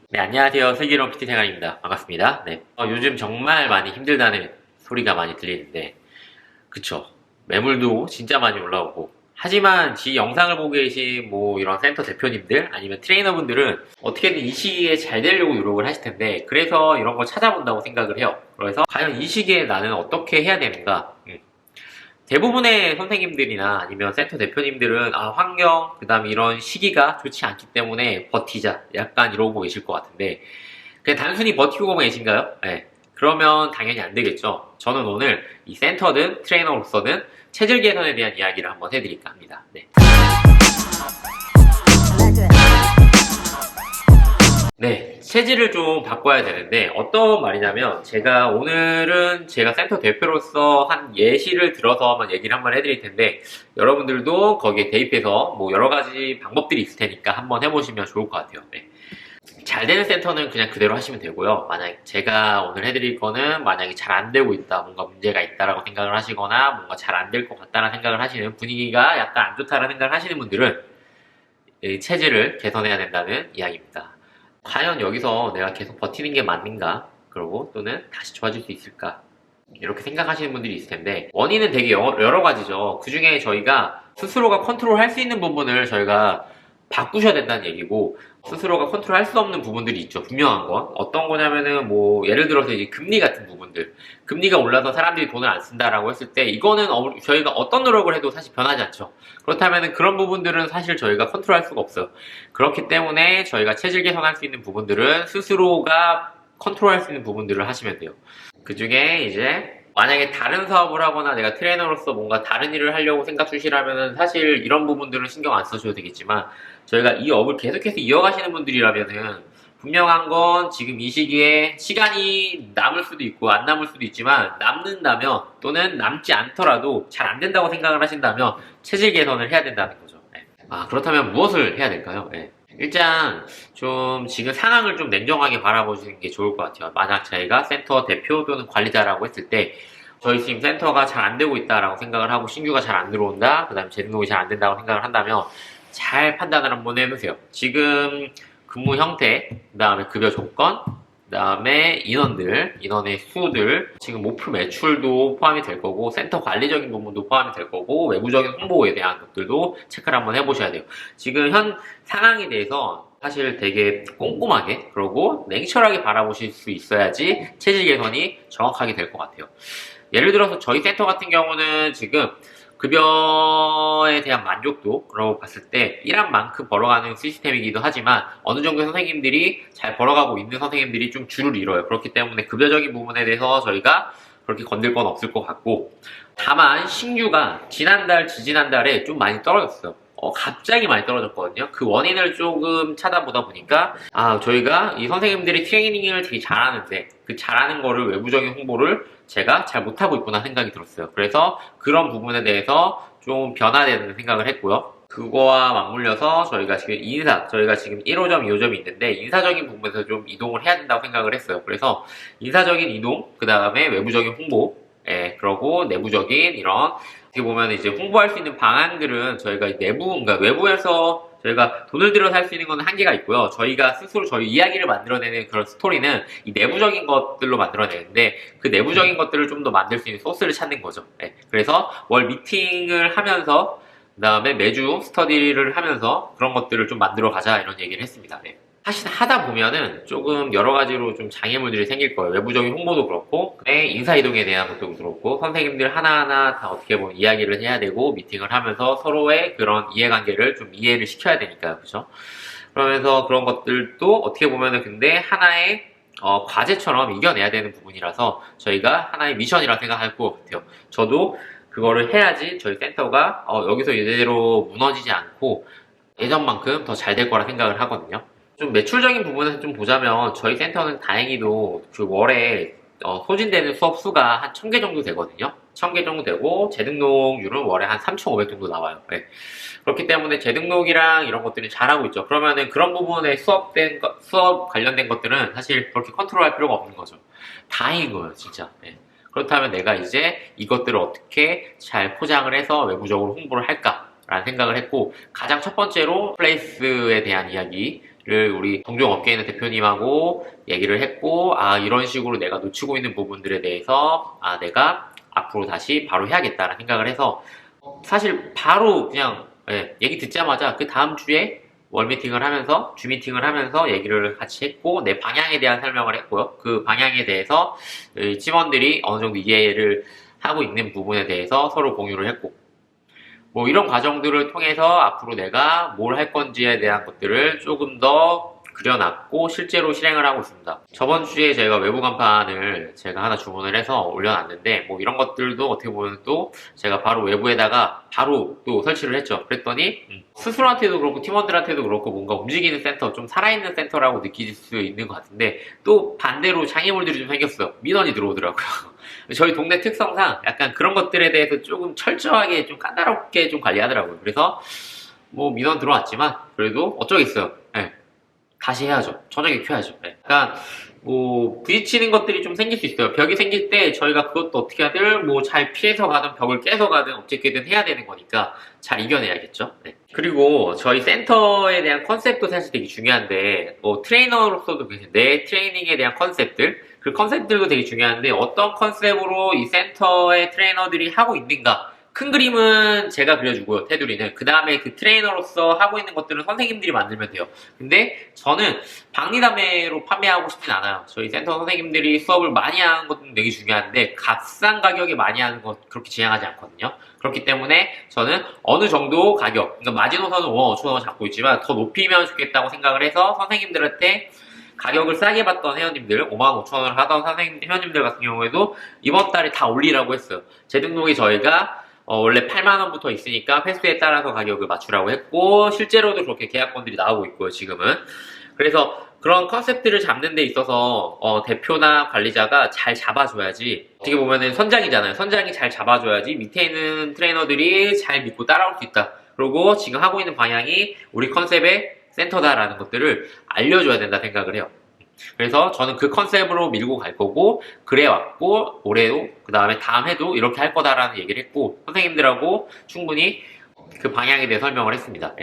네, 안녕하세요. 슬기로운 PT 생활입니다. 반갑습니다. 네. 요즘 정말 많이 힘들다는 소리가 많이 들리는데, 그쵸. 매물도 진짜 많이 올라오고. 하지만 지 영상을 보고 계신 이런 센터 대표님들 아니면 트레이너분들은 어떻게든 이 시기에 잘 되려고 노력을 하실 텐데, 그래서 이런 걸 찾아본다고 생각을 해요. 그래서 과연 이 시기에 나는 어떻게 해야 되는가? 대부분의 선생님들이나 아니면 센터 대표님들은 환경, 그 다음에 이런 시기가 좋지 않기 때문에 버티자. 약간 이러고 계실 것 같은데 그냥 단순히 버티고 계신가요? 네. 그러면 당연히 안 되겠죠. 저는 오늘 이 센터든 트레이너로서는 체질 개선에 대한 이야기를 한번 해드릴까 합니다. 네. 네, 체질을 좀 바꿔야 되는데 어떤 말이냐면 오늘은 제가 센터 대표로서 한 예시를 들어서 한번 얘기를 한번 해드릴 텐데 여러분들도 거기에 대입해서 여러 가지 방법들이 있을 테니까 한번 해보시면 좋을 것 같아요. 네. 잘 되는 센터는 그냥 그대로 하시면 되고요. 만약 제가 오늘 해드릴 거는 만약에 잘 안 되고 있다, 뭔가 문제가 있다라고 생각을 하시거나 뭔가 잘 안 될 것 같다라는 생각을 하시는 분위기가 약간 안 좋다라는 생각을 하시는 분들은 이 체질을 개선해야 된다는 이야기입니다. 과연 여기서 내가 계속 버티는 게 맞는가? 그리고 또는 다시 좋아질 수 있을까? 이렇게 생각하시는 분들이 있을 텐데 원인은 되게 여러 가지죠. 그 중에 저희가 스스로가 컨트롤 할 수 있는 부분을 저희가 바꾸셔야 된다는 얘기고 스스로가 컨트롤 할 수 없는 부분들이 있죠. 분명한 건 어떤 거냐면은 예를 들어서 이제 금리 같은 부분들, 금리가 올라서 사람들이 돈을 안 쓴다라고 했을 때 이거는 저희가 어떤 노력을 해도 사실 변하지 않죠. 그렇다면은 그런 부분들은 사실 저희가 컨트롤할 수가 없어요. 그렇기 때문에 저희가 체질 개선할 수 있는 부분들은 스스로가 컨트롤할 수 있는 부분들을 하시면 돼요. 그 중에 이제 만약에 다른 사업을 하거나 내가 트레이너로서 뭔가 다른 일을 하려고 생각 중이라면은 사실 이런 부분들은 신경 안 써줘도 되겠지만 저희가 이 업을 계속해서 이어가시는 분들이라면은 분명한 건 지금 이 시기에 시간이 남을 수도 있고 안 남을 수도 있지만 남는다면 또는 남지 않더라도 잘 안 된다고 생각을 하신다면 체질 개선을 해야 된다는 거죠. 네. 그렇다면 무엇을 해야 될까요? 네. 일단 좀 지금 상황을 좀 냉정하게 바라보시는 게 좋을 것 같아요. 만약 저희가 센터 대표 또는 관리자라고 했을 때 저희 지금 센터가 잘 안 되고 있다라고 생각을 하고 신규가 잘 안 들어온다, 그 다음에 재등록이 잘 안 된다고 생각을 한다면 잘 판단을 한번 해보세요. 지금 근무 형태, 그 다음에 급여 조건, 그 다음에 인원의 수들, 지금 목표 매출도 포함이 될 거고 센터 관리적인 부분도 포함이 될 거고 외부적인 홍보에 대한 것들도 체크를 한번 해보셔야 돼요. 지금 현 상황에 대해서 사실 되게 꼼꼼하게 그러고 냉철하게 바라보실 수 있어야지 체질 개선이 정확하게 될 것 같아요. 예를 들어서 저희 센터 같은 경우는 지금 급여에 대한 만족도 그러고 봤을 때 일한 만큼 벌어가는 시스템이기도 하지만 어느 정도 선생님들이 잘 벌어가고 있는 선생님들이 좀 줄을 이뤄요. 그렇기 때문에 급여적인 부분에 대해서 저희가 그렇게 건들 건 없을 것 같고 다만 신규가 지난달, 지지난달에 좀 많이 떨어졌어요. 갑자기 많이 떨어졌거든요. 그 원인을 조금 찾아보다 보니까 저희가 이 선생님들이 트레이닝을 되게 잘하는데 그 잘하는 거를 외부적인 홍보를 제가 잘 못하고 있구나 생각이 들었어요. 그래서 그런 부분에 대해서 좀 변화되는 생각을 했고요. 그거와 맞물려서 저희가 지금 1호점, 2호점이 있는데 인사적인 부분에서 좀 이동을 해야 된다고 생각을 했어요. 그래서 인사적인 이동, 그 다음에 외부적인 홍보, 그러고 내부적인 이런 어떻게 보면 이제 홍보할 수 있는 방안들은 저희가 그러니까 외부에서 저희가 돈을 들여서 할 수 있는 건 한계가 있고요. 저희가 스스로 저희 이야기를 만들어내는 그런 스토리는 이 내부적인 것들로 만들어내는데 그 내부적인 것들을 좀 더 만들 수 있는 소스를 찾는 거죠. 그래서 월 미팅을 하면서 그 다음에 매주 스터디를 하면서 그런 것들을 좀 만들어 가자 이런 얘기를 했습니다. 하다 보면은 조금 여러 가지로 좀 장애물들이 생길 거예요. 외부적인 홍보도 그렇고, 인사이동에 대한 것도 그렇고, 선생님들 하나하나 다 어떻게 보면 이야기를 해야 되고, 미팅을 하면서 서로의 그런 이해관계를 좀 이해를 시켜야 되니까요. 그죠? 그러면서 그런 것들도 어떻게 보면은 근데 하나의 과제처럼 이겨내야 되는 부분이라서 저희가 하나의 미션이라 생각할 것 같아요. 저도 그거를 해야지 저희 센터가 여기서 이대로 무너지지 않고 예전만큼 더 잘 될 거라 생각을 하거든요. 좀 매출적인 부분에서 좀 보자면 저희 센터는 다행히도 그 월에 소진되는 수업 수가 한 1000개 정도 되거든요. 1000개 정도 되고 재등록률은 월에 한 3500 정도 나와요. 그렇기 때문에 재등록이랑 이런 것들이 잘하고 있죠. 그러면은 그런 부분에 수업 관련된 것들은 사실 그렇게 컨트롤할 필요가 없는 거죠. 다행인 거예요, 진짜. 그렇다면 내가 이제 이것들을 어떻게 잘 포장을 해서 외부적으로 홍보를 할까? 라는 생각을 했고 가장 첫 번째로 플레이스에 대한 이야기를 우리 동종 업계에 있는 대표님하고 얘기를 했고, 이런 식으로 내가 놓치고 있는 부분들에 대해서, 내가 앞으로 다시 바로 해야겠다라는 생각을 해서, 사실 바로 그냥, 얘기 듣자마자 그 다음 주에 월미팅을 하면서, 주미팅을 하면서 얘기를 같이 했고, 내 방향에 대한 설명을 했고요. 그 방향에 대해서 팀원들이 어느 정도 이해를 하고 있는 부분에 대해서 서로 공유를 했고, 뭐 이런 과정들을 통해서 앞으로 내가 뭘 할 건지에 대한 것들을 조금 더 그려놨고 실제로 실행을 하고 있습니다. 저번 주에 제가 외부 간판을 제가 하나 주문을 해서 올려놨는데 뭐 이런 것들도 어떻게 보면 또 제가 바로 외부에다가 바로 또 설치를 했죠. 그랬더니 스스로한테도 그렇고 팀원들한테도 그렇고 뭔가 움직이는 센터, 좀 살아있는 센터라고 느낄 수 있는 것 같은데 또 반대로 장애물들이 좀 생겼어요. 민원이 들어오더라고요. 저희 동네 특성상 약간 그런 것들에 대해서 조금 철저하게 좀 까다롭게 좀 관리하더라고요. 그래서 뭐 민원 들어왔지만 그래도 어쩌겠어요. 다시 해야죠. 저녁에 켜야죠. 약간 뭐 부딪히는 것들이 좀 생길 수 있어요. 벽이 생길 때 저희가 그것도 어떻게 하든 뭐 잘 피해서 가든 벽을 깨서 가든 어떻게든 해야 되는 거니까 잘 이겨내야겠죠. 그리고 저희 센터에 대한 컨셉도 사실 되게 중요한데 뭐 트레이너로서도 내 트레이닝에 대한 컨셉들 그 컨셉들도 되게 중요한데 어떤 컨셉으로 이 센터의 트레이너들이 하고 있는가 큰 그림은 제가 그려주고요, 테두리는. 그 다음에 그 트레이너로서 하고 있는 것들은 선생님들이 만들면 돼요. 근데 저는 박리담회로 판매하고 싶진 않아요. 저희 센터 선생님들이 수업을 많이 하는 것도 되게 중요한데 값싼 가격에 많이 하는 것 그렇게 지향하지 않거든요. 그렇기 때문에 저는 어느 정도 가격, 그러니까 마지노선은 5만 5천 원 잡고 있지만 더 높이면 좋겠다고 생각을 해서 선생님들한테 가격을 싸게 받던 회원님들, 5만 5천 원을 하던 회원님들 같은 경우에도 이번 달에 다 올리라고 했어요. 재등록이 저희가 원래 8만원부터 있으니까 횟수에 따라서 가격을 맞추라고 했고 실제로도 그렇게 계약건들이 나오고 있고요 지금은. 그래서 그런 컨셉들을 잡는 데 있어서 대표나 관리자가 잘 잡아줘야지 어떻게 보면은 선장이잖아요. 선장이 잘 잡아줘야지 밑에 있는 트레이너들이 잘 믿고 따라올 수 있다. 그리고 지금 하고 있는 방향이 우리 컨셉의 센터다라는 것들을 알려줘야 된다 생각을 해요. 그래서 저는 그 컨셉으로 밀고 갈 거고 그래왔고 올해도 그 다음에 다음 해도 이렇게 할 거다라는 얘기를 했고 선생님들하고 충분히 그 방향에 대해 설명을 했습니다.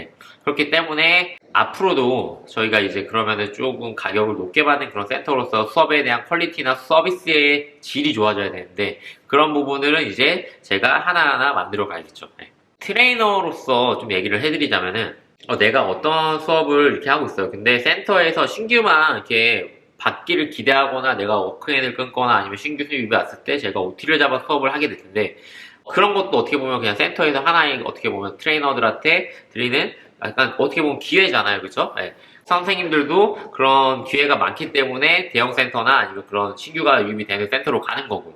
그렇기 때문에 앞으로도 저희가 이제 그러면은 조금 가격을 높게 받는 그런 센터로서 수업에 대한 퀄리티나 서비스의 질이 좋아져야 되는데 그런 부분들은 이제 제가 하나하나 만들어 가야겠죠. 트레이너로서 좀 얘기를 해드리자면은 내가 어떤 수업을 이렇게 하고 있어요. 근데 센터에서 신규만 이렇게 받기를 기대하거나 내가 워크인을 끊거나 아니면 신규 수입이 왔을 때 제가 OT를 잡아 수업을 하게 될 텐데 그런 것도 어떻게 보면 그냥 센터에서 하나의 어떻게 보면 트레이너들한테 드리는 약간 어떻게 보면 기회잖아요. 그죠? 선생님들도 그런 기회가 많기 때문에 대형 센터나 아니면 그런 신규가 유입이 되는 센터로 가는 거고요.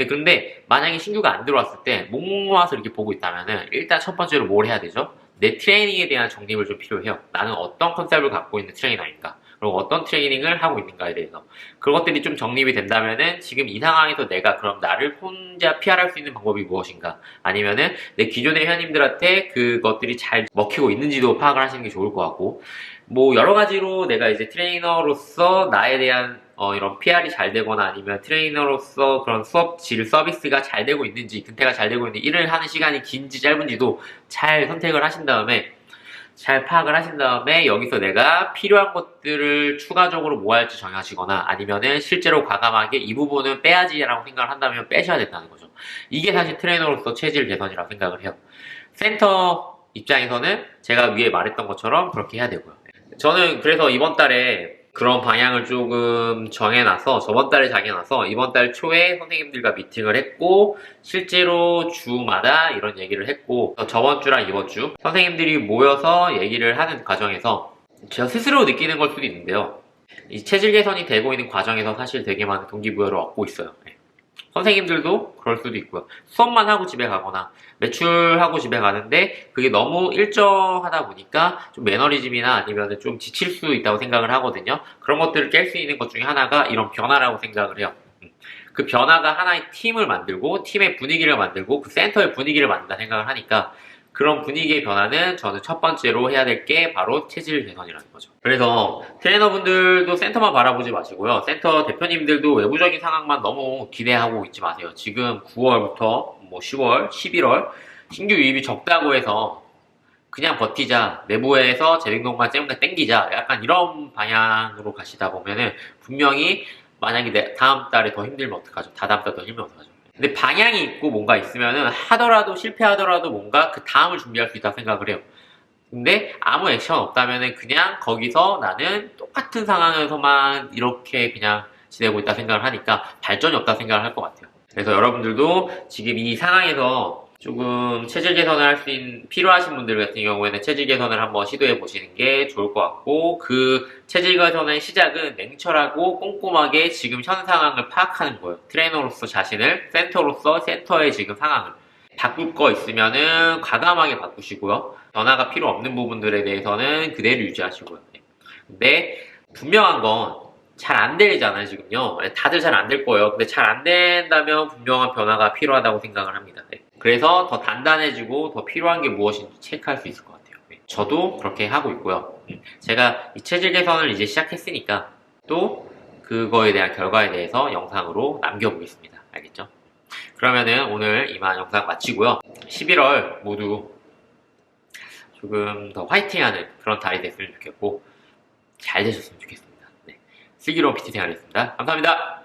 근데 만약에 신규가 안 들어왔을 때 목 모아서 이렇게 보고 있다면은 일단 첫 번째로 뭘 해야 되죠? 내 트레이닝에 대한 정립을 좀 필요해요. 나는 어떤 컨셉을 갖고 있는 트레이너인가? 그리고 어떤 트레이닝을 하고 있는가에 대해서. 그것들이 좀 정립이 된다면은 지금 이 상황에서 내가 그럼 나를 혼자 PR할 수 있는 방법이 무엇인가? 아니면은 내 기존의 회원님들한테 그것들이 잘 먹히고 있는지도 파악을 하시는 게 좋을 것 같고. 뭐 여러 가지로 내가 이제 트레이너로서 나에 대한 이런 PR이 잘 되거나 아니면 트레이너로서 그런 수업 질 서비스가 잘 되고 있는지 근태가 잘 되고 있는지 일을 하는 시간이 긴지 짧은지도 잘 선택을 하신 다음에 잘 파악을 하신 다음에 여기서 내가 필요한 것들을 추가적으로 뭐 할지 정하시거나 아니면은 실제로 과감하게 이 부분은 빼야지라고 생각을 한다면 빼셔야 된다는 거죠. 이게 사실 트레이너로서 체질 개선이라고 생각을 해요. 센터 입장에서는 제가 위에 말했던 것처럼 그렇게 해야 되고요. 저는 그래서 이번 달에 그런 방향을 조금 정해놔서 저번 달에 정해놔서 이번 달 초에 선생님들과 미팅을 했고 실제로 주마다 이런 얘기를 했고 저번 주랑 이번 주 선생님들이 모여서 얘기를 하는 과정에서 제가 스스로 느끼는 걸 수도 있는데요. 이 체질 개선이 되고 있는 과정에서 사실 되게 많은 동기부여를 얻고 있어요. 선생님들도 그럴 수도 있고요. 수업만 하고 집에 가거나 매출하고 집에 가는데 그게 너무 일정하다 보니까 좀 매너리즘이나 아니면 좀 지칠 수 있다고 생각을 하거든요. 그런 것들을 깰 수 있는 것 중에 하나가 이런 변화라고 생각을 해요. 그 변화가 하나의 팀을 만들고 팀의 분위기를 만들고 그 센터의 분위기를 만든다 생각을 하니까 그런 분위기의 변화는 저는 첫 번째로 해야 될 게 바로 체질 개선이라는 거죠. 그래서 트레이너분들도 센터만 바라보지 마시고요. 센터 대표님들도 외부적인 상황만 너무 기대하고 있지 마세요. 지금 9월부터 뭐 10월, 11월 신규 유입이 적다고 해서 그냥 버티자, 내부에서 재생동만 쨍하게 땡기자, 약간 이런 방향으로 가시다 보면은 분명히 만약에 다음 달에 더 힘들면 어떡하죠? 다다음 달에 더 힘들면 어떡하죠? 근데 방향이 있고 뭔가 있으면은 하더라도 실패하더라도 뭔가 그 다음을 준비할 수 있다고 생각을 해요. 근데 아무 액션 없다면은 그냥 거기서 나는 똑같은 상황에서만 이렇게 그냥 지내고 있다 생각을 하니까 발전이 없다 생각을 할 것 같아요. 그래서 여러분들도 지금 이 상황에서 조금 체질 개선을 할 수 있는, 필요하신 분들 같은 경우에는 체질 개선을 한번 시도해 보시는 게 좋을 것 같고, 그 체질 개선의 시작은 냉철하고 꼼꼼하게 지금 현 상황을 파악하는 거예요. 트레이너로서 자신을, 센터로서 센터의 지금 상황을. 바꿀 거 있으면은 과감하게 바꾸시고요. 변화가 필요 없는 부분들에 대해서는 그대로 유지하시고요. 근데 분명한 건 잘 안 되잖아요, 지금요. 다들 잘 안 될 거예요. 근데 잘 안 된다면 분명한 변화가 필요하다고 생각을 합니다. 네. 그래서 더 단단해지고 더 필요한 게 무엇인지 체크할 수 있을 것 같아요. 네. 저도 그렇게 하고 있고요. 제가 이 체질 개선을 이제 시작했으니까 또 그거에 대한 결과에 대해서 영상으로 남겨보겠습니다. 알겠죠? 그러면은 오늘 이만 영상 마치고요. 11월 모두 조금 더 화이팅하는 그런 달이 됐으면 좋겠고 잘 되셨으면 좋겠습니다. 네. 슬기로운 PT 생활이었습니다. 감사합니다.